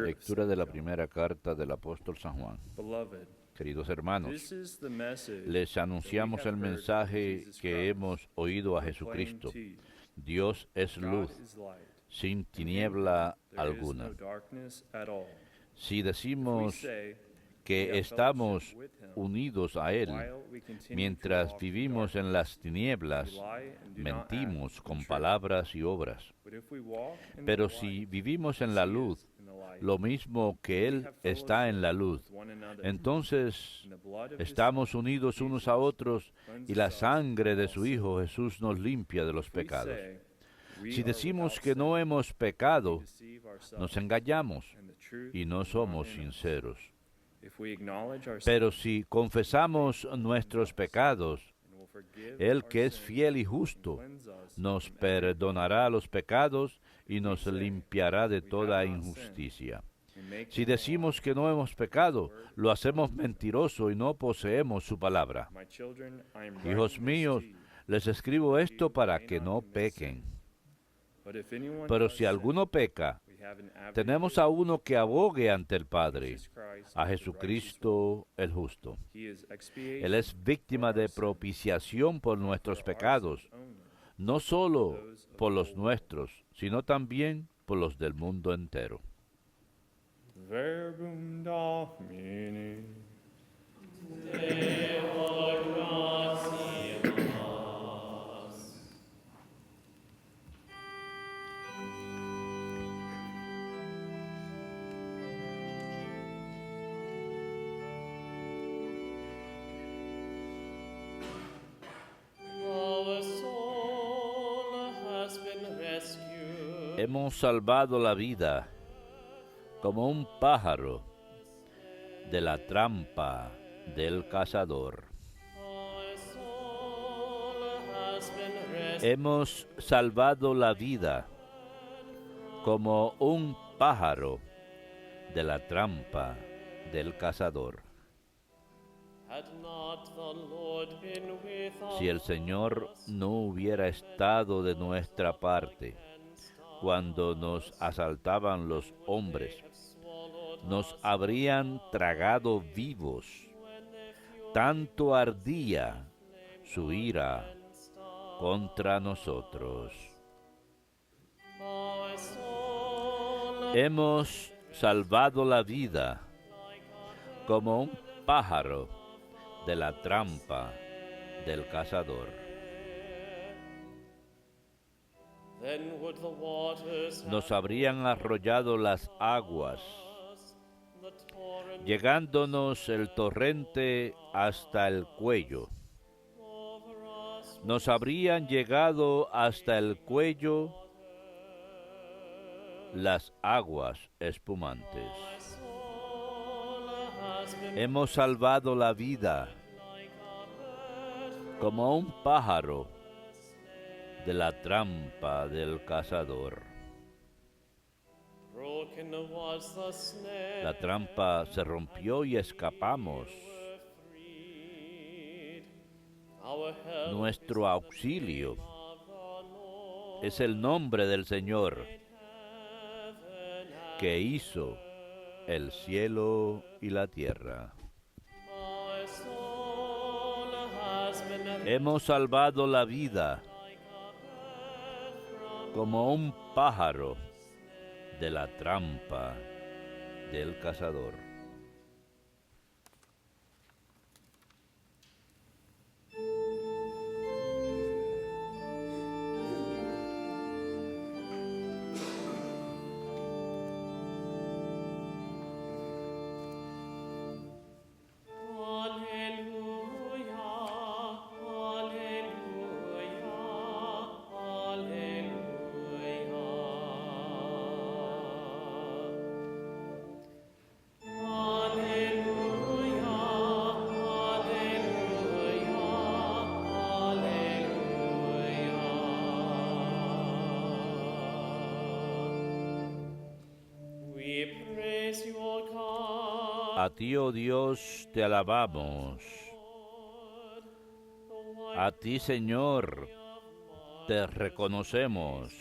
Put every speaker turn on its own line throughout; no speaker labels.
Lectura de la primera carta del apóstol San Juan. Queridos hermanos, les anunciamos el mensaje que hemos oído a Jesucristo. Dios es luz, sin tiniebla alguna. Si decimos que estamos unidos a Él mientras vivimos en las tinieblas, mentimos con palabras y obras. Pero si vivimos en la luz, lo mismo que Él está en la luz, entonces estamos unidos unos a otros y la sangre de su Hijo Jesús nos limpia de los pecados. Si decimos que no hemos pecado, nos engañamos y no somos sinceros. Pero si confesamos nuestros pecados, Él que es fiel y justo, nos perdonará los pecados y nos limpiará de toda injusticia. Si decimos que no hemos pecado, lo hacemos mentiroso y no poseemos su palabra. Hijos míos, les escribo esto para que no pequen. Pero si alguno peca, tenemos a uno que abogue ante el Padre, a Jesucristo el justo. Él es víctima de propiciación por nuestros pecados, no solo por los nuestros, sino también por los del mundo entero.
Verbum Domini.
Hemos salvado la vida como un pájaro de la trampa del cazador. Hemos salvado la vida como un pájaro de la trampa del cazador. Si el Señor no hubiera estado de nuestra parte cuando nos asaltaban los hombres, nos habrían tragado vivos. Tanto ardía su ira contra nosotros. Hemos salvado la vida como un pájaro de la trampa del cazador. Nos habrían arrollado las aguas, llegándonos el torrente hasta el cuello. Nos habrían llegado hasta el cuello las aguas espumantes. Hemos salvado la vida como un pájaro de la trampa del cazador. La trampa se rompió y escapamos. Nuestro auxilio es el nombre del Señor, que hizo el cielo y la tierra. Hemos salvado la vida como un pájaro de la trampa del cazador. A ti, oh Dios, te alabamos. A ti, Señor, te reconocemos.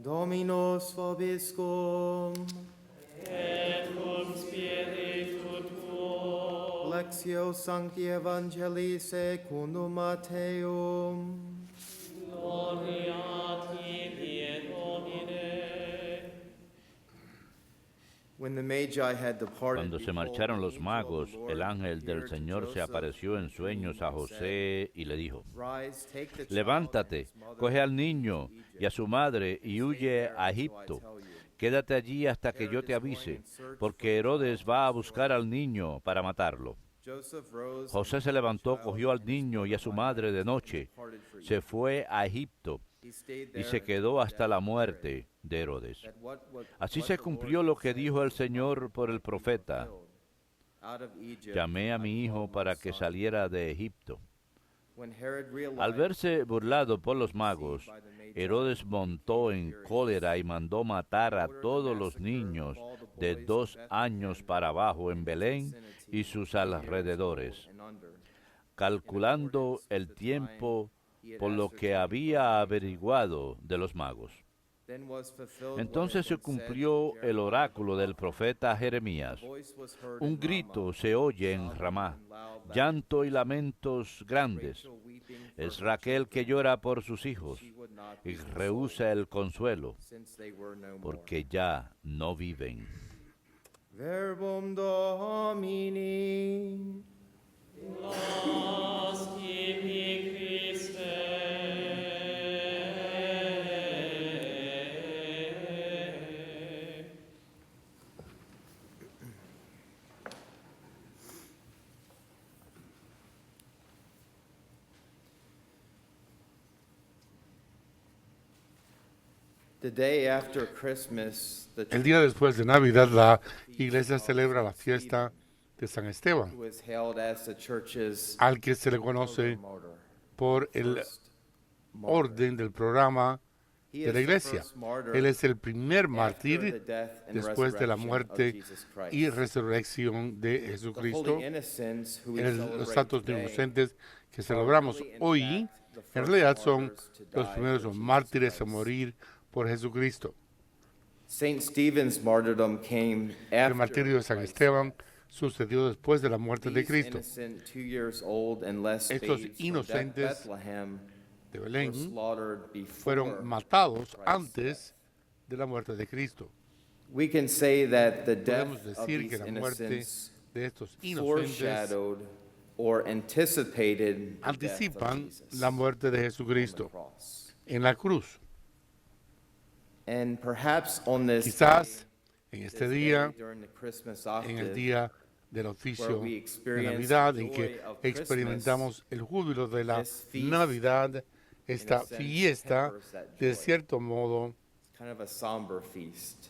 Dominus vobiscum.
Et cum spiritu tuo.
Lectio Sancti Evangelii secundum Matteum.
Gloria a tibi, Domine.
When the Magi had departed,
Cuando se marcharon los magos, el ángel del Señor se apareció en sueños a José y le dijo: Levántate, coge al niño y a su madre y huye a Egipto. Quédate allí hasta que yo te avise, porque Herodes va a buscar al niño para matarlo. José se levantó, cogió al niño y a su madre de noche, se fue a Egipto y se quedó hasta la muerte de Herodes. Así se cumplió lo que dijo el Señor por el profeta: Llamé a mi hijo para que saliera de Egipto. Al verse burlado por los magos, Herodes montó en cólera y mandó matar a todos los niños de 2 años para abajo en Belén y sus alrededores, calculando el tiempo por lo que había averiguado de los magos. Entonces se cumplió el oráculo del profeta Jeremías. Un grito se oye en Ramá, llanto y lamentos grandes. Es Raquel que llora por sus hijos y rehúsa el consuelo, porque ya no viven.
Verbum Domini.
Nos tibi Christe.
El día después de Navidad, la iglesia celebra la fiesta de San Esteban, al que se le conoce por el orden del programa de la iglesia. Él es el primer mártir después de la muerte y resurrección de Jesucristo. Los santos inocentes que celebramos hoy, en realidad son los primeros mártires a morir por Jesucristo. El martirio de San Esteban sucedió después de la muerte de Cristo. Estos inocentes de Belén fueron matados antes de la muerte de Cristo. Podemos decir que la muerte de estos inocentes anticipan la muerte de Jesucristo en la cruz. Quizás en este día, en el día del oficio de Navidad, en que experimentamos el júbilo de la Navidad, esta fiesta, de cierto modo,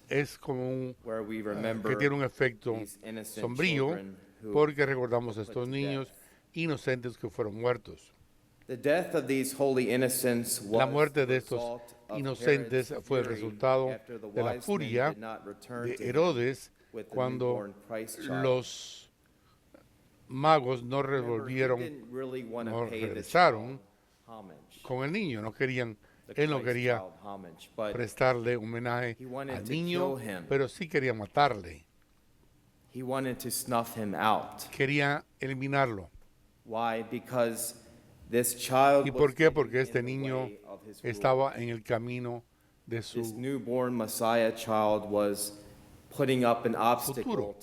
es como que tiene un efecto sombrío, porque recordamos a estos niños inocentes que fueron muertos. La muerte de estos inocentes fue el resultado de la furia de Herodes cuando los magos no regresaron con el niño. Él no quería prestarle homenaje al niño, pero sí quería matarle. Quería eliminarlo. ¿Y por qué? Porque este niño estaba en el camino de su futuro.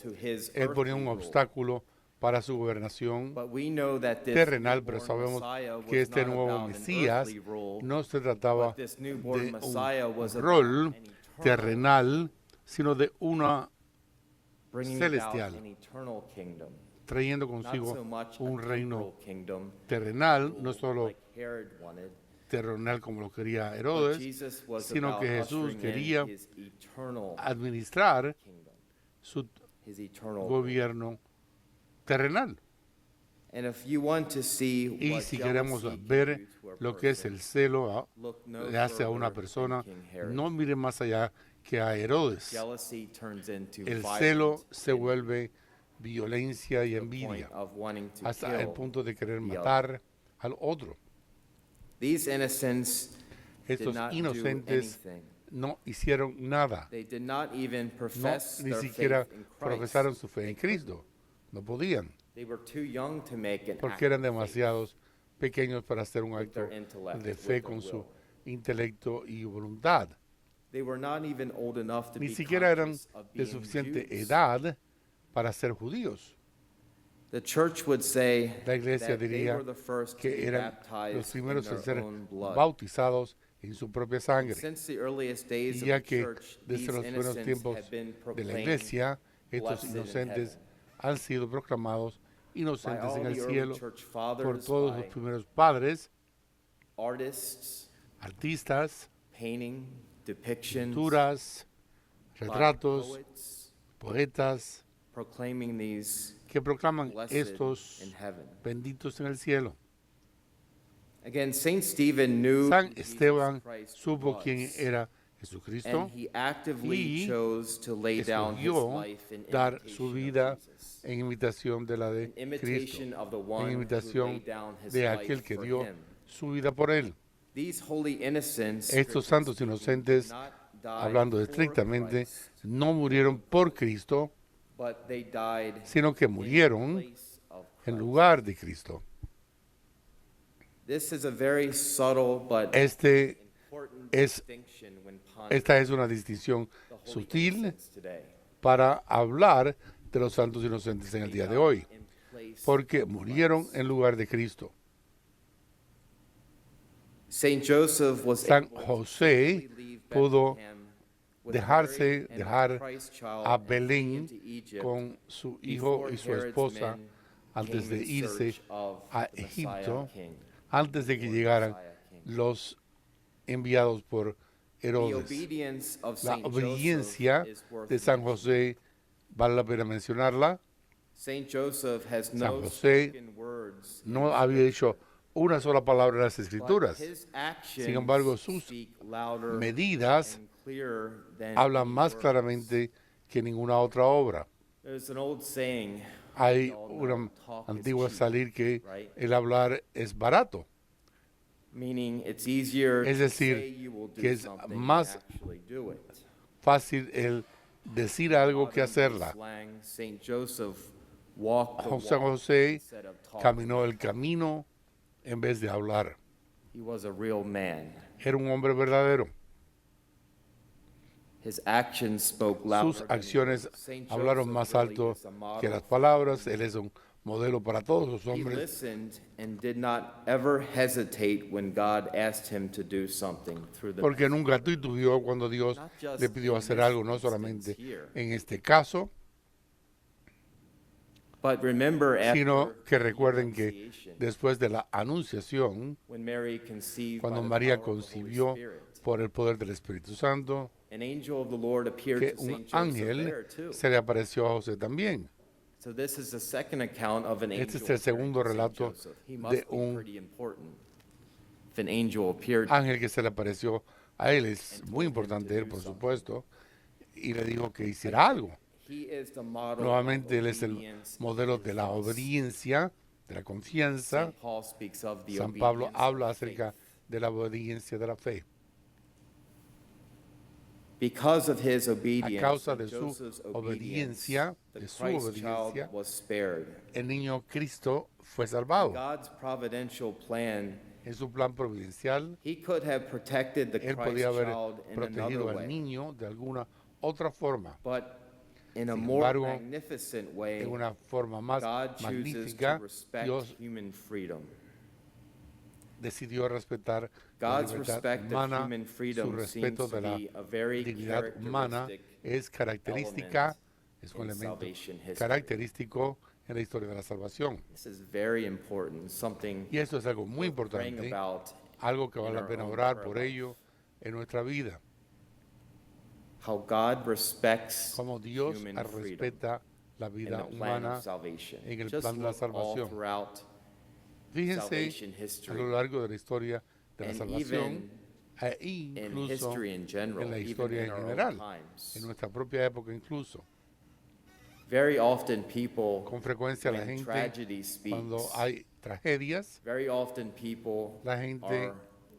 Él ponía un obstáculo para su gobernación terrenal, pero sabemos que este nuevo Mesías no se trataba de un rol terrenal, sino de una celestial, trayendo consigo un reino terrenal, no solo terrenal como lo quería Herodes, sino que Jesús quería administrar su gobierno terrenal. Y si queremos ver lo que es el celo le hace a una persona, no mire más allá que a Herodes. El celo se vuelve violencia y envidia, hasta el punto de querer matar al otro. Estos inocentes no hicieron nada.
They did not even
No,
profess
ni
their
siquiera
faith in Christ.
profesaron su fe en Cristo. No podían,
They were too young to make an
porque
act
eran
of faith.
demasiados pequeños para hacer un
With
acto
their intellect,
de
with
fe
their
con su
will.
intelecto y voluntad.
They were not even old enough to
Ni
be
siquiera eran
conscious of
de
being
suficiente
Jews.
edad para ser judíos.
The church would say
La iglesia
that they
diría
were the first to
que
be
eran los
baptized in
primeros en
their
ser
own blood.
bautizados en su propia sangre.
Since the earliest days
Y
of
ya
the
que
church,
desde
these
los primeros
innocents
tiempos
have been
de la
proclaimed
iglesia, estos
blessed in
inocentes
heaven.
han sido proclamados
By
inocentes
all
en el
the early
cielo
church
por
fathers,
todos los
by
primeros padres,
artists,
artistas,
painting, depictions,
pinturas,
by
retratos,
poets,
poetas,
proclaiming these
que proclaman
blessed
estos
in heaven.
benditos en el cielo.
Again, Saint Stephen knew
San
who Jesus
Esteban
Christ
supo
was,
quién era Jesucristo
and he actively
y
chose to lay down his
escogió
life in
dar su
imitation
vida
of Jesus,
en imitación de la de
in
Cristo,
imitation of the one
en
who
imitación
laid down his
de
life
aquel que
for
dio
him.
su vida por él.
These holy innocents,
Estos
strictly
santos
speaking,
inocentes,
did not die
hablando
for
estrictamente,
Christ,
no murieron por Cristo,
but they died
sino que
in
murieron
place of
en
Christ.
lugar de Cristo.
This is a very subtle but
Este
important
es-
distinction when pondering
Esta es una distinción
the holy
sutil
innocents today.
para hablar de los santos inocentes en el día de hoy,
In place
porque
of
murieron
Christ.
en lugar de Cristo.
Saint Joseph was
San
able to
José
safely leave
pudo
Bethlehem with
dejarse
Mary and
dejar
the Christ child
a
and flee
Belén
into Egypt
con su hijo
before
y su
Herod's
esposa
men
antes
came
de
in
irse
search of
a
the Messiah
Egipto,
King.
antes de que llegaran los enviados por
The
Herodes.
obedience of
La
Saint
obediencia
Joseph is worth
de San
mentioning.
José vale la pena mencionarla.
Saint Joseph has
San
no
José
spoken words in
No había dicho una sola palabra en las
but
Escrituras.
his actions
Sin embargo, sus
speak louder
medidas
and clearer than
hablan
any
más
words.
claramente que ninguna otra obra.
There's an old saying,
Hay
we all know,
una
talk is
antigua
cheap,
salir que
right?
el hablar es barato.
meaning it's easier
Es
to
decir,
say you will do
que es
something
más
than actually do it.
Fácil el decir algo que
Modern
hacerla.
slang, Saint Joseph walked the
San
walk
José
instead of talking.
caminó el camino en vez de hablar.
He was a real man.
Era un hombre verdadero.
His actions spoke louder
Sus
than his
acciones
words. Saint
hablaron
Joseph
más
really
alto
is a model
que las
for
palabras. Él es un modelo para todos los
He
hombres.
listened and did not ever hesitate when God asked him to do something through the
Porque nunca titubeó cuando Dios
Not just
le pidió
in
hacer
this
algo, no
instance
solamente
here.
en este caso,
But remember after
sino que
the
recuerden que
Annunciation,
después de la anunciación,
when Mary conceived
cuando
by the
María
power of the Holy
concibió
Spirit,
por el poder del Espíritu Santo,
an angel of the Lord appeared
que
to
un
Saint Joseph
ángel
there too.
se le apareció a José también.
So this is the second account of an angel
Este es el segundo
appearing to Saint
relato
Joseph. He
de
must be
un
pretty important. If an angel appeared
Ángel que se le apareció a él, es muy importante él, por supuesto, y le dijo que hiciera algo.
he is the model
Nuevamente,
of
él es el
obedience
modelo
and
de la
trust.
obediencia, de la confianza.
Saint Paul speaks of the
San Pablo
obedience
habla
of
acerca
faith.
de la obediencia de la fe.
Because of his
A
obedience,
causa de
Saint
su
Joseph's
obediencia,
the
de su
Christ child
obediencia,
was spared.
el niño Cristo fue salvado.
God's providential plan,
En su plan providencial,
he could have protected the
él
Christ
podía haber
child in another
protegido al
way,
niño de alguna otra forma,
but in a
Sin
more
embargo,
magnificent way,
en una forma más
God chooses to
magnífica.
respect
Dios
human freedom.
decidió respetar la
God's
libertad
respect of
humana.
human
Su
freedom seems
respeto
to
de la
be a very
dignidad humana
characteristic
es característica, es un
in
elemento
salvation history.
característico en la historia de la salvación.
This is very important, something
Y eso es algo muy
we're praying
importante,
about,
algo que
in
vale la
our
pena
own
orar
prayer
por
life.
ello en nuestra vida.
how God respects
Como Dios
human freedom
respeta la
in
vida
the plan
humana.
of salvation.
en el
Just
plan de la
look all
salvación.
throughout
Fíjense
salvation
a
history,
lo largo de la historia de la
and
salvación,
even
e
in
incluso
history in general,
en la
even
historia
in
en
our own
general,
times.
en nuestra propia época incluso.
Very often people,
Con frecuencia la
when
gente,
tragedy speaks,
cuando hay tragedias,
very often people
la gente
are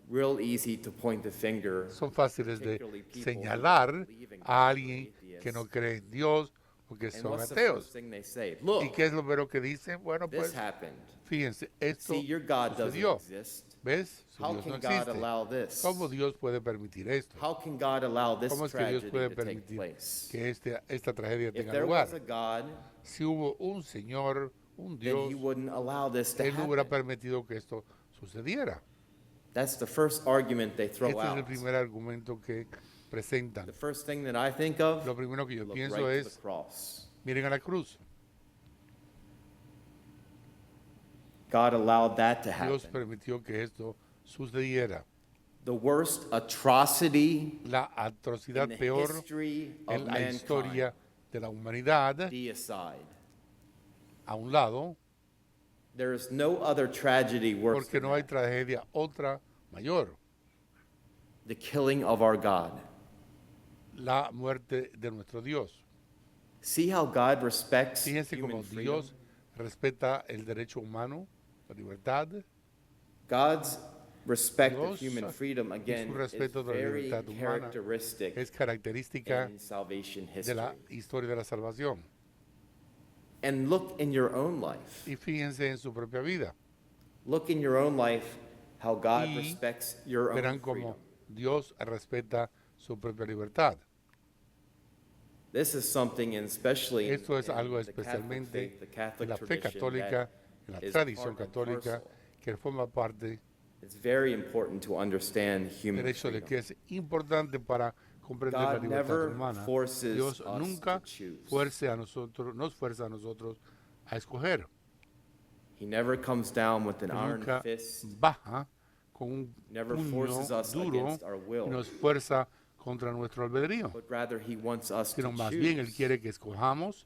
real easy to point the finger.
Son fáciles de
particularly people who
señalar
believe in
a
God,
alguien
atheists.
que no cree en Dios o que
And
son
what's the
ateos.
first thing they say?
¿Y
Look,
qué es lo primero que dicen? Bueno,
this
pues
happened.
fíjense, esto
See, your God doesn't
sucedió.
exist.
¿Ves? Su
How
Dios no
can God
existe.
allow this?
¿Cómo Dios puede permitir esto?
How can God allow this
¿Cómo es que Dios
tragedy
puede
to take
permitir
place?
que esta tragedia
If
tenga
there
lugar?
was a God,
Si hubo un Señor, un
then
Dios,
he wouldn't allow this to
Él no hubiera
happen.
permitido que esto sucediera.
That's the first argument they throw
Este es el
out.
primer argumento que presentan.
The first thing that I think of,
Lo primero que yo
look
pienso
right to
es,
the cross.
miren a la cruz.
God allowed that to
Dios
happen.
permitió que esto sucediera.
The worst atrocity
La
in
atrocidad
the
peor
history of
en la
mankind.
historia de la humanidad,
Deicide.
a un lado,
There is no other tragedy worse
porque
than
no hay
that.
tragedia otra mayor,
The killing of our God.
la muerte de nuestro Dios.
See how God respects
Fíjense
human
cómo
freedom?
Dios respeta el derecho humano, la libertad.
God's respect of
Dios
human freedom, again,
su
is
respeto de la
very
libertad humana
characteristic
es característica
in salvation
de la
history.
historia de la salvación.
And look in your own life.
Y fíjense en su propia vida.
Look in your own life how God
Y
respects your
Verán
own
cómo
freedom.
Dios respeta su propia libertad.
This is something, and especially
Esto es
in
algo
the Catholic
especialmente
faith, the
en
Catholic
la fe
tradition,
católica, en la
that is
tradición
part and
católica,
parcel.
que forma parte
It's very important to understand
del
human
hecho de
freedom.
que es importante para comprender la
God
libertad
never
humana.
forces
Dios
us
nunca
to choose.
nos fuerza a nosotros a escoger.
He never comes down with an
Él
iron
nunca
fist.
baja con un
Never
puño
forces us
duro
against our will.
y nos fuerza contra nuestro albedrío,
But rather, he wants us
sino
to
más bien Él
choose.
quiere que escojamos.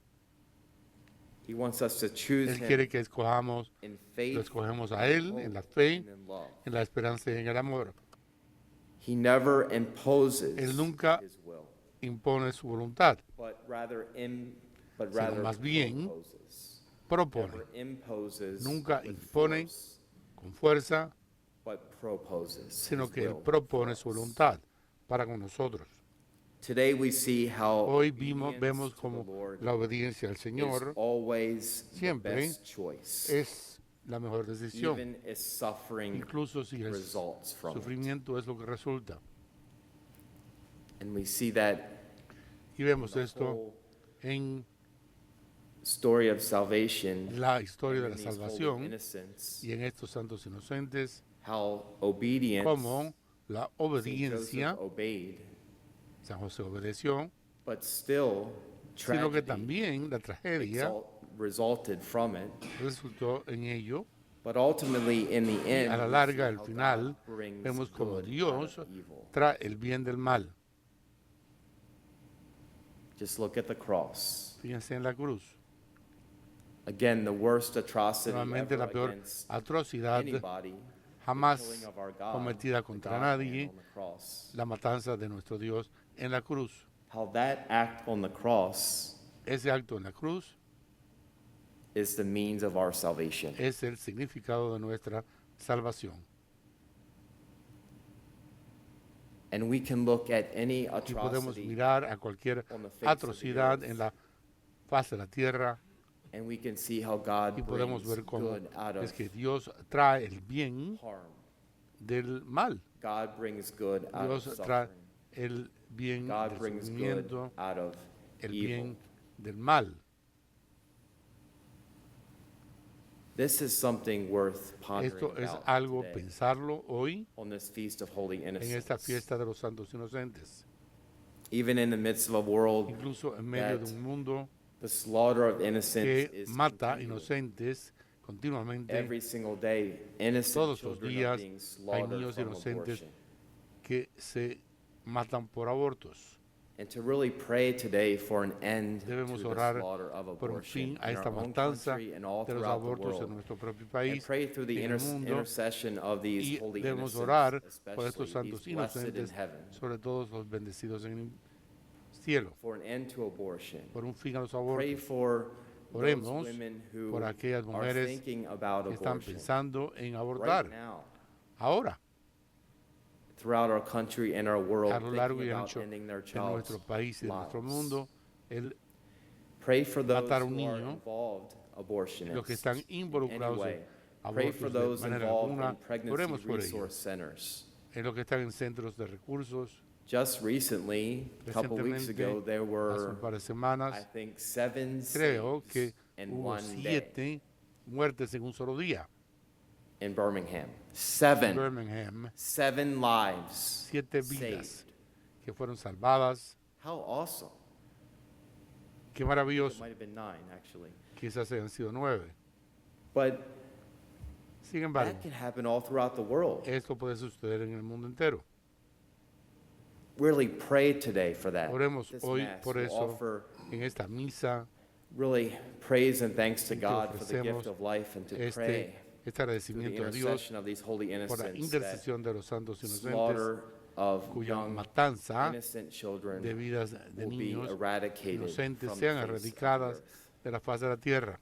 He wants us to choose
Él
him
quiere que escojamos,
in
lo
faith,
escogemos a
in
Él
hope,
en la fe,
and in love.
en la esperanza y en el amor.
He never imposes
Él nunca
his will,
impone su voluntad,
but rather
más bien
proposes.
propone.
Never imposes
Nunca
with
impone
force,
con fuerza,
but proposes
sino
his
que Él
will
propone
for
su
us.
voluntad para con nosotros.
Today we see how
Hoy
obedience
vemos
to the
como
Lord
la obediencia al
is
Señor
always the
siempre
best choice,
es la mejor decisión,
even if suffering
incluso si el
results from it.
sufrimiento es lo que resulta.
And we see that
Y vemos
the
esto
whole
en
story of salvation
la historia de
and
la
in these holy
salvación
innocents,
y en estos santos inocentes,
how obedience,
como la
Saint
obediencia,
Joseph obeyed,
San José obedeció,
but still
sino que
tragedy
también la tragedia
resulted from it.
resultó en ello.
But ultimately, in the end,
A la
we
larga,
see
al
how
final,
God brings
vemos como
good
Dios
out of evil.
trae el bien del mal.
Just look at the cross.
Fíjense en la cruz.
Again, the worst atrocity
Nuevamente
ever
la peor
against
atrocidad
anybody,
jamás
killing of our God,
cometida
the
contra
God-man
nadie,
on the cross.
la matanza de nuestro Dios en la cruz.
How that act on the cross
Ese acto en la cruz
is the means of our salvation.
es el significado de nuestra salvación.
And we can look at any
Y podemos
atrocity
mirar a cualquier
on the face of the
atrocidad
earth,
en la faz de la tierra
and we can see how God
y podemos
brings
ver cómo
good out of
es que Dios trae el bien
harm.
del mal.
God brings good out
Dios
of
trae
suffering.
el bien
God
del
brings good
sufrimiento,
out of
el
evil.
bien del mal.
This is something worth pondering
Esto es
about
algo
today
pensarlo hoy
on this feast of holy
en esta
innocents.
fiesta de los santos inocentes.
Even in the midst of a world,
Incluso en medio de
that
un mundo
the slaughter of innocents
que
is
mata
continual.
inocentes continuamente,
Every single day, innocent
todos los
children are
días
being
hay
slaughtered
niños
from
inocentes
abortion.
que se matan por abortos.
And to really pray today for an end
Debemos
to the
orar
slaughter of
por un
abortion
fin a
in
esta
our own
matanza
country and all
de los
throughout the
abortos en
world.
nuestro propio
And
país
pray through the
y en el mundo,
intercession of these
y
holy
debemos
innocents,
orar por
especially
estos santos
these blessed in
inocentes,
heaven,
sobre todos los bendecidos en el cielo,
for an end to abortion.
por un fin a los
Pray
abortos.
for those
Oremos
women who
por aquellas
are
mujeres
thinking about
que están
abortion
pensando en
right
abortar
now.
ahora.
throughout our country and our world
a lo largo
thinking
y
about
ancho
ending their
de nuestro
child's
país y de nuestro
lives.
mundo, el
Pray for those
matar a un
who are
niño,
involved abortionists
los que están
in any
involucrados
way.
en
Pray for
abortos de
those
manera
involved
alguna,
in pregnancy
oremos por ellos,
resource centers.
en los que están en centros de recursos.
Just recently, a couple weeks ago,
Recientemente,
there
hace
were,
un par de
I
semanas,
think, 7
creo que
saints in
hubo
one day
7 muertes en un solo día.
in Birmingham.
En
7.
Birmingham,
7 lives
7 vidas
saved.
que fueron salvadas.
How awesome.
Qué
It
maravilloso.
might have been 9, actually.
Quizás hayan sido 9.
But
Sin embargo,
that can happen all throughout the world.
esto puede suceder en el mundo entero.
Really pray today for that.
Oremos
This
hoy
Mass
por
will
eso
offer
en esta misa,
really praise and thanks to
y que
God for the gift
ofrecemos
of life and to
este
pray
este
through the
agradecimiento a Dios
intercession of these holy
por la
innocents that
intercesión de los santos inocentes,
slaughter of
cuya
young
matanza
innocent children
de vidas de
will be
niños
eradicated
inocentes
from
sean
the face of the
erradicadas
earth.
de la faz de la tierra.